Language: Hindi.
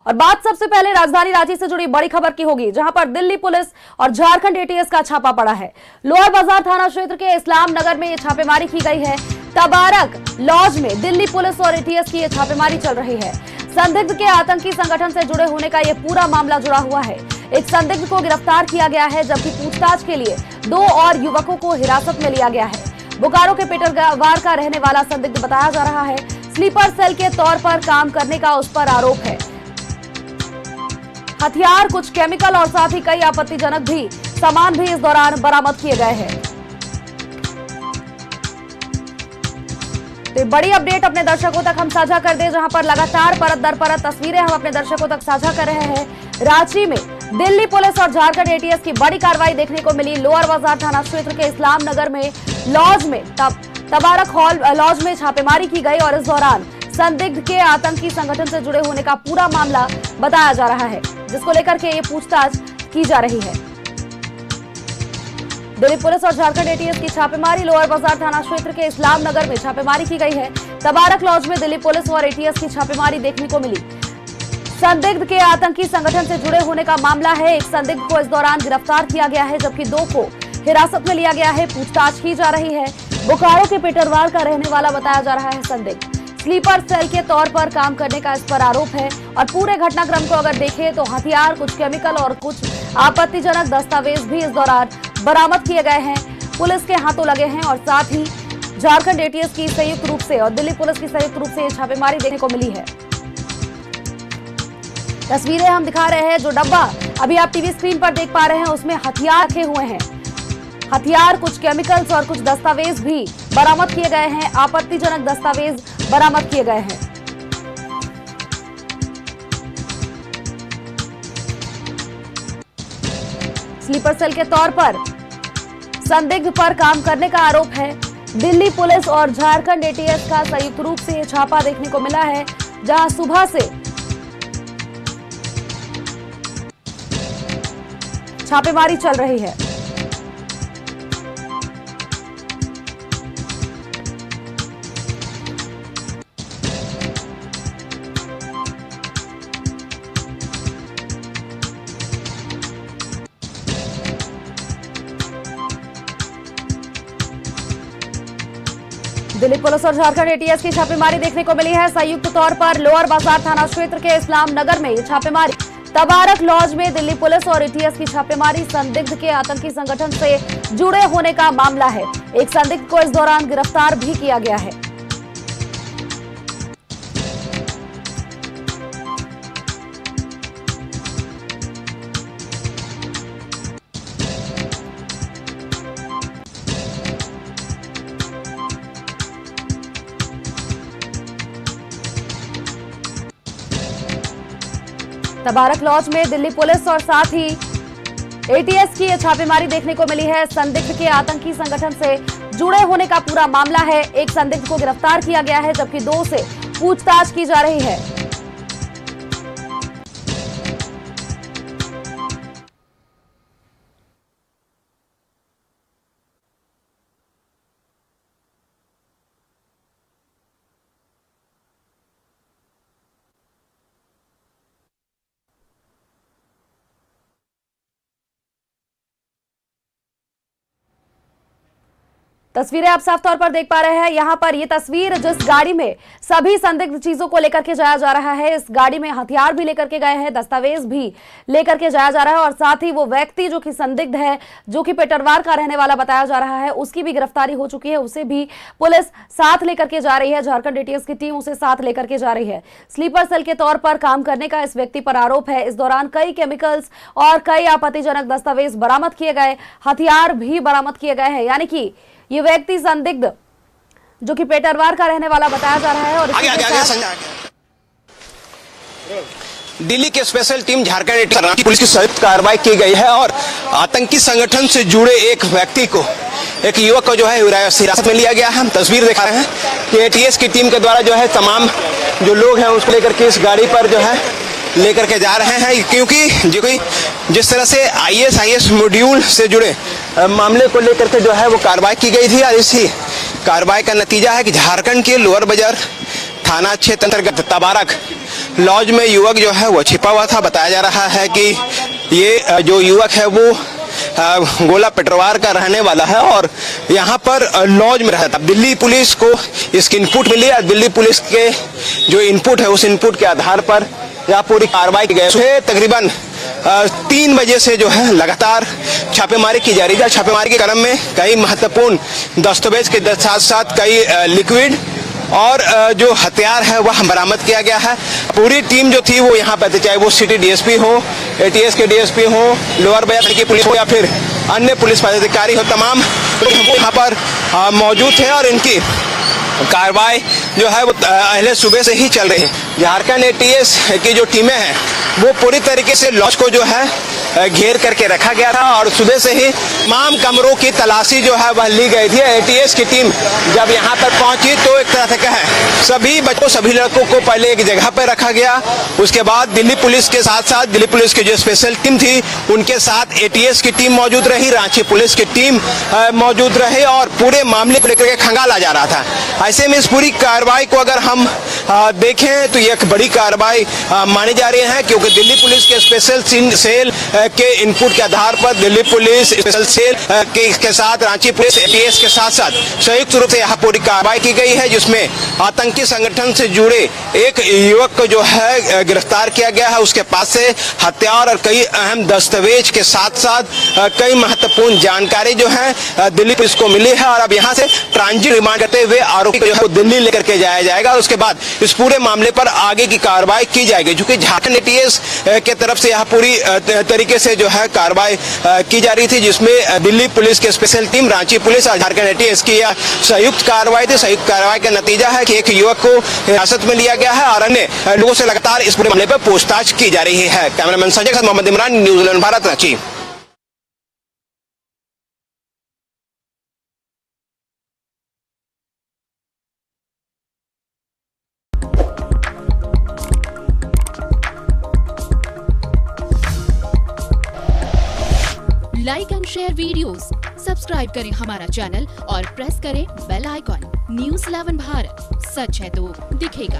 और बात सबसे पहले राजधानी रांची से जुड़ी बड़ी खबर की होगी, जहां पर दिल्ली पुलिस और झारखंड एटीएस का छापा पड़ा है। लोअर बाजार थाना क्षेत्र के इस्लाम नगर में ये छापेमारी की गई है। तबारक लॉज में दिल्ली पुलिस और एटीएस की ये छापेमारी चल रही है। संदिग्ध के आतंकी संगठन से जुड़े होने का ये पूरा मामला जुड़ा हुआ है। एक संदिग्ध को गिरफ्तार किया गया है, जबकि पूछताछ के लिए 2 और युवकों को हिरासत में लिया गया है। बोकारो के पेटरवार का रहने वाला संदिग्ध बताया जा रहा है। स्लीपर सेल के तौर पर काम करने का उस पर आरोप है। हथियार, कुछ केमिकल और साथ ही कई आपत्तिजनक भी सामान भी इस दौरान बरामद किए गए हैं। तो बड़ी अपडेट अपने दर्शकों तक हम साझा कर दें, जहां पर लगातार परत दर परत तस्वीरें हम अपने दर्शकों तक साझा कर रहे हैं। रांची में दिल्ली पुलिस और झारखंड एटीएस की बड़ी कार्रवाई देखने को मिली। लोअर बाजार थाना क्षेत्र के इस्लाम नगर में लॉज में तबारक हॉल लॉज में छापेमारी की गई और इस दौरान संदिग्ध के आतंकी संगठन से जुड़े होने का पूरा मामला बताया जा रहा है, जिसको लेकर के ये पूछताछ की जा रही है। दिल्ली पुलिस और झारखंड एटीएस की छापेमारी। लोअर बाजार थाना क्षेत्र के इस्लाम नगर में छापेमारी की गई है। तबारक लॉज में दिल्ली पुलिस और एटीएस की छापेमारी देखने को मिली। संदिग्ध के आतंकी संगठन से जुड़े होने का मामला है। एक संदिग्ध को इस दौरान गिरफ्तार किया गया है, जबकि 2 को हिरासत में लिया गया है। पूछताछ की जा रही है। बोकारो के पेटरवार का रहने वाला बताया जा रहा है संदिग्ध। स्लीपर सेल के तौर पर काम करने का इस पर आरोप है। और पूरे घटनाक्रम को अगर देखें तो हथियार, कुछ केमिकल और कुछ आपत्तिजनक दस्तावेज भी इस दौरान बरामद किए गए हैं, पुलिस के हाथों लगे हैं। और साथ ही झारखंड एटीएस की संयुक्त रूप से और दिल्ली पुलिस की संयुक्त रूप से छापेमारी देखने को मिली है। तस्वीरें हम दिखा रहे हैं। जो डब्बा अभी आप टीवी स्क्रीन पर देख पा रहे हैं, उसमें हथियार रखे हुए हैं। हथियार, कुछ केमिकल्स और कुछ दस्तावेज भी बरामद किए गए हैं। आपत्तिजनक दस्तावेज बरामद किए गए हैं। स्लीपर सेल के तौर पर संदिग्ध पर काम करने का आरोप है। दिल्ली पुलिस और झारखंड एटीएस का संयुक्त रूप से छापा देखने को मिला है, जहां सुबह से छापेमारी चल रही है। दिल्ली पुलिस और झारखंड एटीएस की छापेमारी देखने को मिली है संयुक्त तौर पर। लोअर बाजार थाना क्षेत्र के इस्लाम नगर में ये छापेमारी। तबारक लॉज में दिल्ली पुलिस और एटीएस की छापेमारी। संदिग्ध के आतंकी संगठन से जुड़े होने का मामला है। एक संदिग्ध को इस दौरान गिरफ्तार भी किया गया है। तबारक लॉज में दिल्ली पुलिस और साथ ही एटीएस की छापेमारी देखने को मिली है। संदिग्ध के आतंकी संगठन से जुड़े होने का पूरा मामला है। एक संदिग्ध को गिरफ्तार किया गया है, जबकि 2 से पूछताछ की जा रही है। तस्वीरें आप साफ तौर पर देख पा रहे हैं। यहाँ पर ये तस्वीर जिस गाड़ी में सभी संदिग्ध चीजों को लेकर के जाया जा रहा है, इस गाड़ी में हथियार भी लेकर के गए हैं, दस्तावेज भी लेकर के जाया जा रहा है। और साथ ही वो व्यक्ति जो कि संदिग्ध है, जो कि पेटरवार का रहने वाला बताया जा रहा है, उसकी भी गिरफ्तारी हो चुकी है। उसे भी पुलिस साथ लेकर के जा रही है। झारखंड एटीएस की टीम उसे साथ लेकर के जा रही है। स्लीपर सेल के तौर पर काम करने का इस व्यक्ति पर आरोप है। इस दौरान कई केमिकल्स और कई आपत्तिजनक दस्तावेज बरामद किए गए, हथियार भी बरामद किए गए हैं। यानी कि ये व्यक्ति संदिग्ध जो कि पेटरवार का रहने वाला बताया जा रहा है। और दिल्ली की स्पेशल टीम झारखंड पुलिस की संयुक्त कार्रवाई की गई है और आतंकी संगठन से जुड़े एक व्यक्ति को, एक युवक को जो है हिरासत में लिया गया है। हम तस्वीर दिखा रहे हैं कि एटीएस की टीम के द्वारा जो है तमाम जो लोग हैं उसको लेकर के इस गाड़ी पर जो है लेकर के जा रहे हैं, क्योंकि जिस तरह से आईएसआईएस मॉड्यूल से जुड़े मामले को लेकर के जो है वो कार्रवाई की गई थी। और इसी कार्रवाई का नतीजा है कि झारखंड के लोअर बाजार थाना क्षेत्र अंतर्गत तबारक लॉज में युवक जो है वो छिपा हुआ था। बताया जा रहा है कि ये जो युवक है वो गोला पेटरवार का रहने वाला है और यहाँ पर लॉज में रहता। दिल्ली पुलिस को इसकी इनपुट मिली है। दिल्ली पुलिस के जो इनपुट है उस इनपुट के आधार पर यह पूरी कार्रवाई की गई है। तकरीबन 3 बजे से जो है लगातार छापेमारी की जा रही है। छापेमारी के क्रम में कई महत्वपूर्ण दस्तावेज के साथ साथ कई लिक्विड और जो हथियार है वह बरामद किया गया है। पूरी टीम जो थी वो यहाँ पर थी, चाहे वो सिटी डीएसपी हो, एटीएस के डीएसपी हो, लोअर बाजार की पुलिस हो या फिर अन्य पुलिस पदाधिकारी हो, तमाम लोग यहाँ पर मौजूद थे और इनकी कार्रवाई जो है वो पहले सुबह से ही चल रही है। झारखंड एटीएस की जो टीमें हैं वो पूरी तरीके से लॉज को जो है घेर करके रखा गया था और सुबह से ही तमाम कमरों की तलाशी जो है वह ली गई थी। एटीएस की टीम जब यहाँ पर पहुंची तो एक तरह से कहें सभी बच्चों सभी लड़कों को पहले एक जगह पर रखा गया। उसके बाद दिल्ली पुलिस के साथ साथ दिल्ली पुलिस की जो स्पेशल टीम थी उनके साथ एटीएस की टीम मौजूद रही, रांची पुलिस की टीम मौजूद रही और पूरे मामले को लेकर के खंगाला जा रहा था। ऐसे में इस पूरी कार्रवाई को अगर हम देखें तो ये एक बड़ी कार्रवाई मानी जा रही है, क्योंकि दिल्ली पुलिस के स्पेशल सेल के इनपुट के आधार पर दिल्ली पुलिस स्पेशल सेल के साथ रांची पुलिस एटीएस के साथ साथ संयुक्त रूप से यहाँ पूरी कार्रवाई की गई है, जिसमें आतंकी संगठन से जुड़े एक युवक को जो है गिरफ्तार किया गया है। उसके पास से हथियार और कई अहम दस्तावेज के साथ साथ कई महत्वपूर्ण जानकारी जो है दिल्ली पुलिस को मिली है और अब यहाँ से ट्रांजिट रिमांड करते हुए आरोपी को जो है दिल्ली लेकर के जाया जाएगा। उसके बाद इस पूरे मामले पर आगे की कार्रवाई की जाएगी, क्योंकि झारखंड एटीएस के तरफ से यहाँ पूरी तरीके से जो है कार्रवाई की जा रही थी, जिसमें दिल्ली पुलिस के स्पेशल टीम, रांची पुलिस और झारखंड एटीएस की यह संयुक्त कार्रवाई थी। संयुक्त कार्रवाई का नतीजा है कि एक युवक को हिरासत में लिया गया है और अन्य लोगों से लगातार इस पूरे मामले पर पूछताछ की जा रही है। कैमरामैन संजय के साथ Mohammad Imran, news 11 Bharat, Ranchi. Like and share videos, subscribe करें हमारा चैनल और प्रेस करें बेल आइकॉन। न्यूज़ 11 भारत, सच है तो दिखेगा।